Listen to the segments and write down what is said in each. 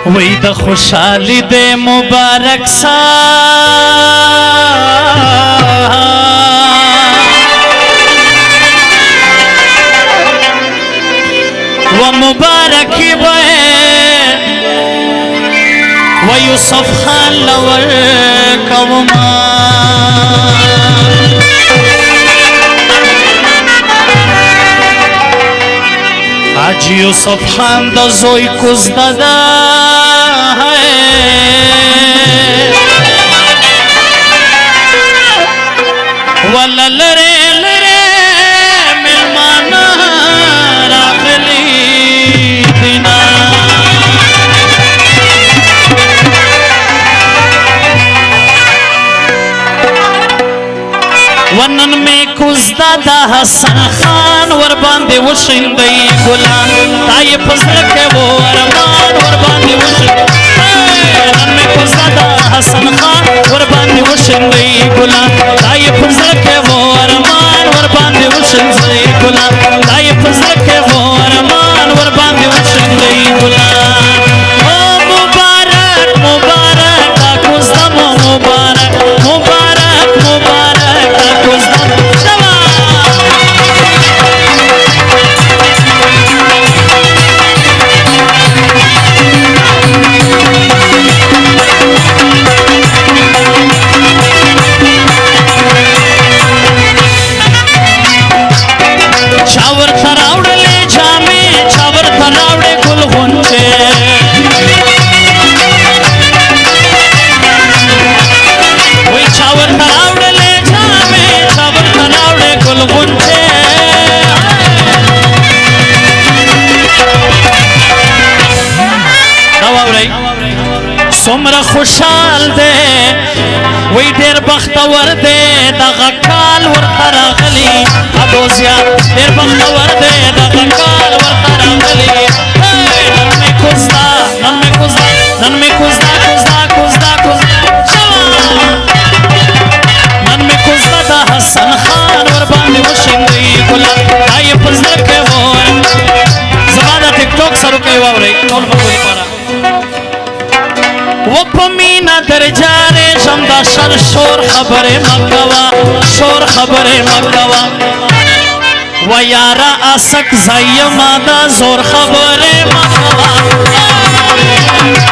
وی د خوشحالی د مبارک سا و مبارکی بے و یوسف خان لور کوما آج یوسف خان دا زوی کزددا ہے والا لرے لرے ملمانا راغلی دینا ونن میں کزددا حسن خان ورباندے وشندی گلان تائی پزرکے وہ ارمان ورباندے وشندی ونن میں کزددا حسن خان ورباندے وشندی گلان تائی پزرکے وہ ارمان ورباندے وشندی گلان تائی پزرکے وہ ارمان ورباندے وشندی گلان او مبارک مبارک دا کزدم مبارک مبارک مبارک دا کزدم चावर थरावड़े जामे चावर थरावड़े गुल गुंचे वही चावर थरावड़े जामे चावर थरावड़े गुल गुंचे सोमरा खुशाल दे वही देर बख्तवर दे दगकाल ورخرا غلی ابوزیا دیر بختور دے دغکال ورخرا غلی نن میں کزدا نن میں کزدا نن میں کزدا کزدا کزدا کزدا نن میں کزدا دا حسن خان ورباندے وشندی گلا آئی پزر کے وہ زبادہ ٹک ٹوک سرو کے واورے ٹول بکولی پارا وہ پمینا در جارے شمدہ شر شور خبر مکوا شور خبر مکوا و یارا آسک زائی مادا زور خبر مکوا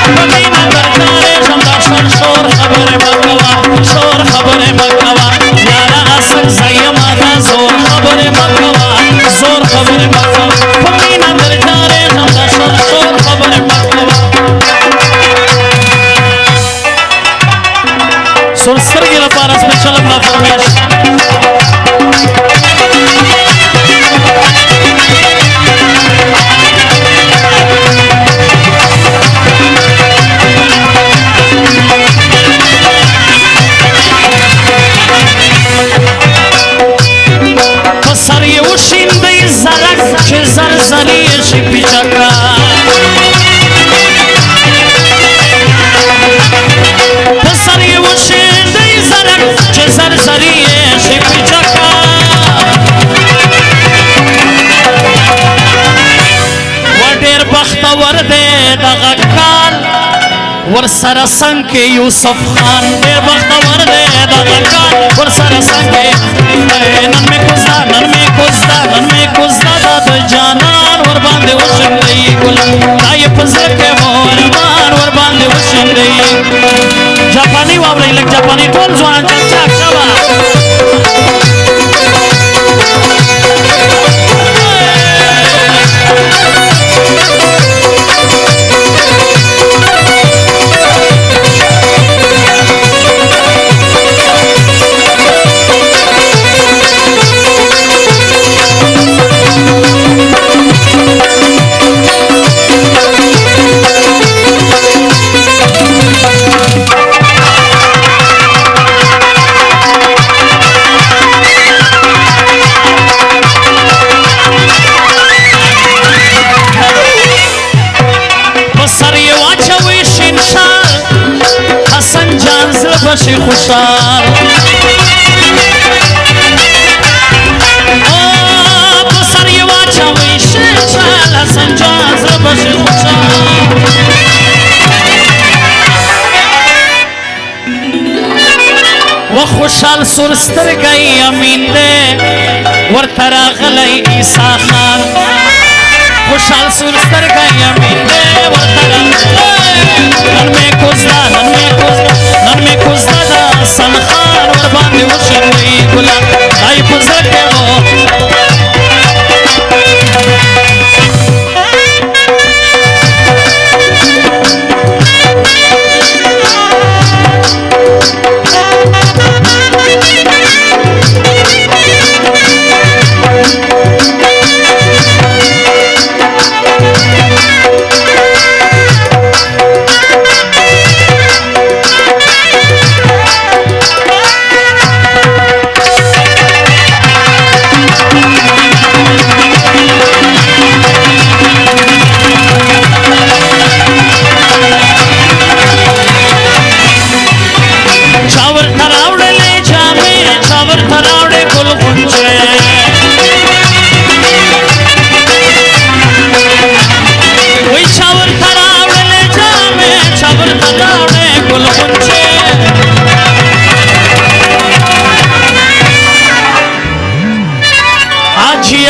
پمینا در جارے شمدہ شر شور خبر مکوا شور خبر مکوا یارا آسک زائی مادا زور خبر مکوا زور خبر مکوا پمینا در جارے شمدہ شر شور خبر مکوا سرسر کی لپارا سپیشل اپنا فرمیش پسر یو شیندی زرک چه زرزریش پیچکا پسر یو شیندی زرک چه زرزریش پیچکا و دیر بختور دے دغکال ور سرسنگ کے یوسف خان دیر بختور دے دغکال ور سرسنگ کے نن میں کزدا نن میں کزدا نن میں کزدا داد جانان ور باندے وشندی گلان تائی پزر کے وہ ارمان ور باندے وشندی جاپانی واوری لگ جاپانی ٹول زوان چل چاک شوا بشی خوشحال بسر یه واچه وی شیشال حسن جان زر بشی خوشحال خوشحال سور سترګی امین دی ورته راغلی عیسی خان خوشحال سور سترګی امین دی ورته راغلی نن مې کوزده نن مې کوزده د حسن خان ورباندې وشیندوي ګلان دای په زړه کې و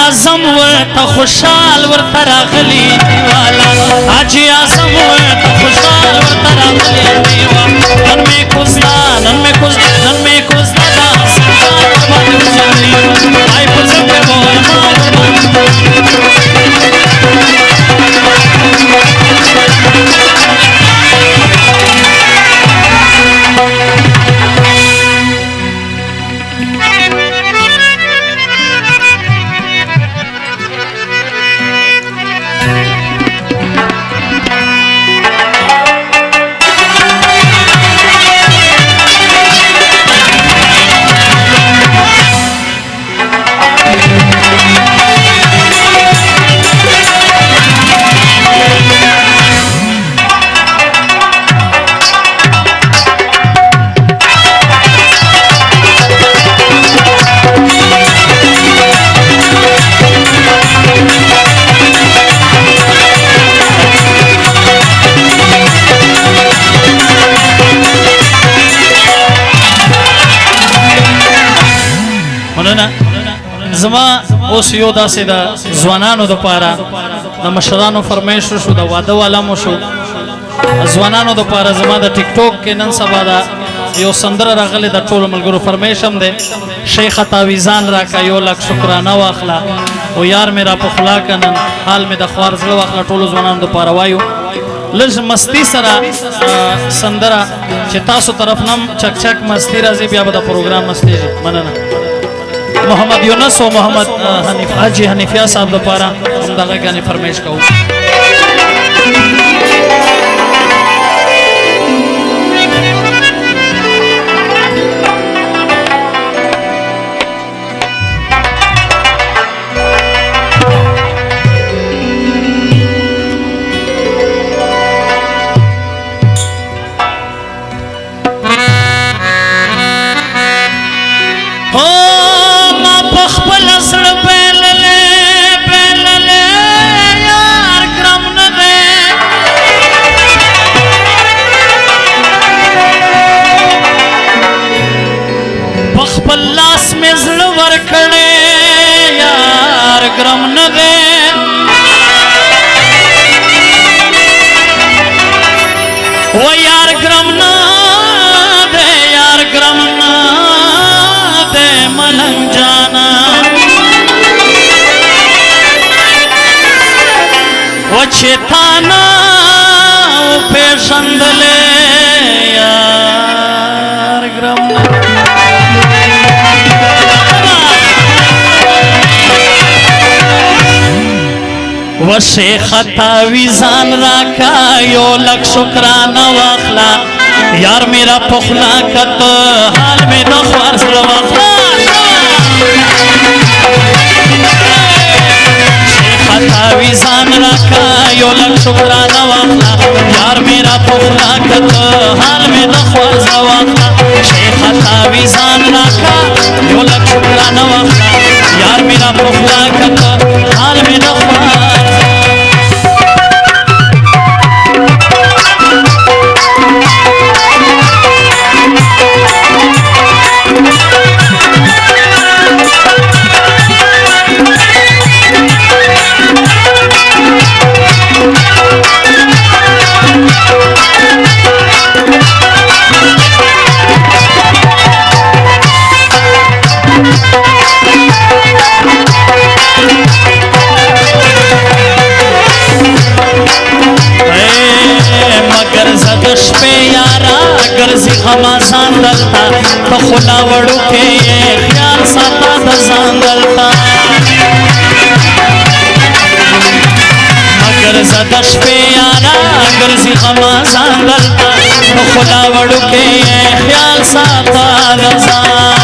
आजम ورته خوشحال ورته راغلی دیوالا حاجی اعظم ورته خوشحال ورته راغلی دیوالا نن مې کوزدا دا سلطان باندې وځي آی په څنګه زما اوس یو داسې د ځوانانو دپاره د مشرانو فرمایش شو د واده والا مو شو ځوانانو دپاره زما د ټیک ټاک کې نن سبا د یو سندره راغلی د ټولو ملګرو فرمایش هم دی شیخه تعویزان راکه 1 لک شکرانه واخله او یار مې را پخلا که نن حال مې د خوار زړه واخله ټولو ځوانانو دپاره وایو لږ مستی سره سندره چې تاسو طرف نه هم چک چک مستی راځي بیا به د پروګرام مستیږي مننه محمد یونس و محمد حاجی حنیفیه صاحب دپاره همدغه ګانې فرمایش کوو ګرم نه دی و یار ګرم نه دی یار ګرم نه دی ملنګ جانا و چې تا نه وپېژندلې یار ګرم نه و شیخ تعویزان راکا 1 لک شکرانه واخلا یار میرا پخلا کت حال میں د خوار زړه واخلا شیخ تعویزان راکا 1 لک شکرانه واخلا یار میرا پخلا کت حال میں د خوار زړه واخلا شیخ تعویزان راکا 1 لک شکرانه واخلا یار میرا پخلا کت حال میں د خوار شپې یارا ګرځي خماسان دلتا ته خلا وړو کې خیال ساته د ځان دلتا مگر زده شپې یارا ګرځي خماسان دلتا ته خلا وړو کې خیال ساته د ځان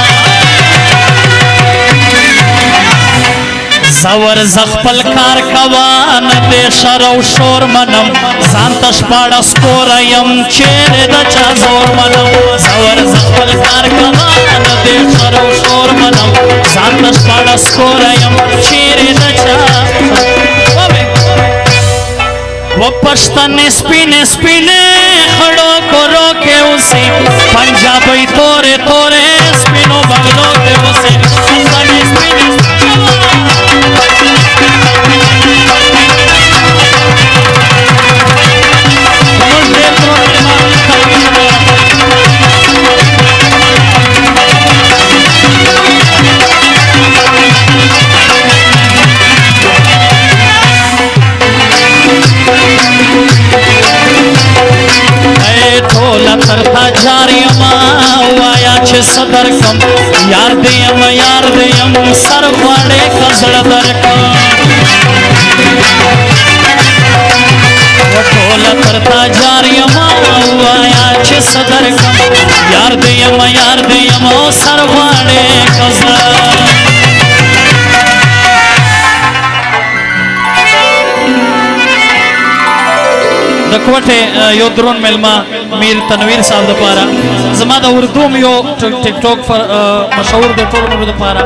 زور زخپل کار کوان دے شر و شور منم زانتش پاڑا سکوریم چیرے دا چا زور منم زور زخپل کار کوان دے شر و شور منم زانتش پاڑا سکوریم چیرے دا چا وہ پشتن سپینے سپینے خڑو کو روکے اسے پنجابی تورے تورے سپینو بغلو کے اسے پشتن سپینے करता जारी आया छे सदर कम यार देयम सर वाड़े कसड़ दरकम वटोल करता जारी आया छे सदर कम यार देयम सर वाड़े कसड़ दखवटे यो द्रोन मेलमा मीर तनवीर साहब द पारा जमा द उर्दू में यो टिकटॉक पर मशहूर दे टोल में द पारा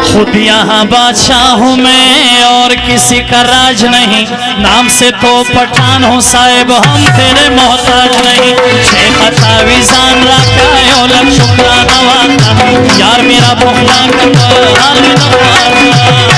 खुद यहाँ बादशाह हूँ मैं और किसी का राज नहीं नाम से तो पठान हूँ साहिब हम तेरे मोहताज नहीं शेख तावीज़ान रखा यो लख शुक्राना वाता यार मेरा बुखला का हाल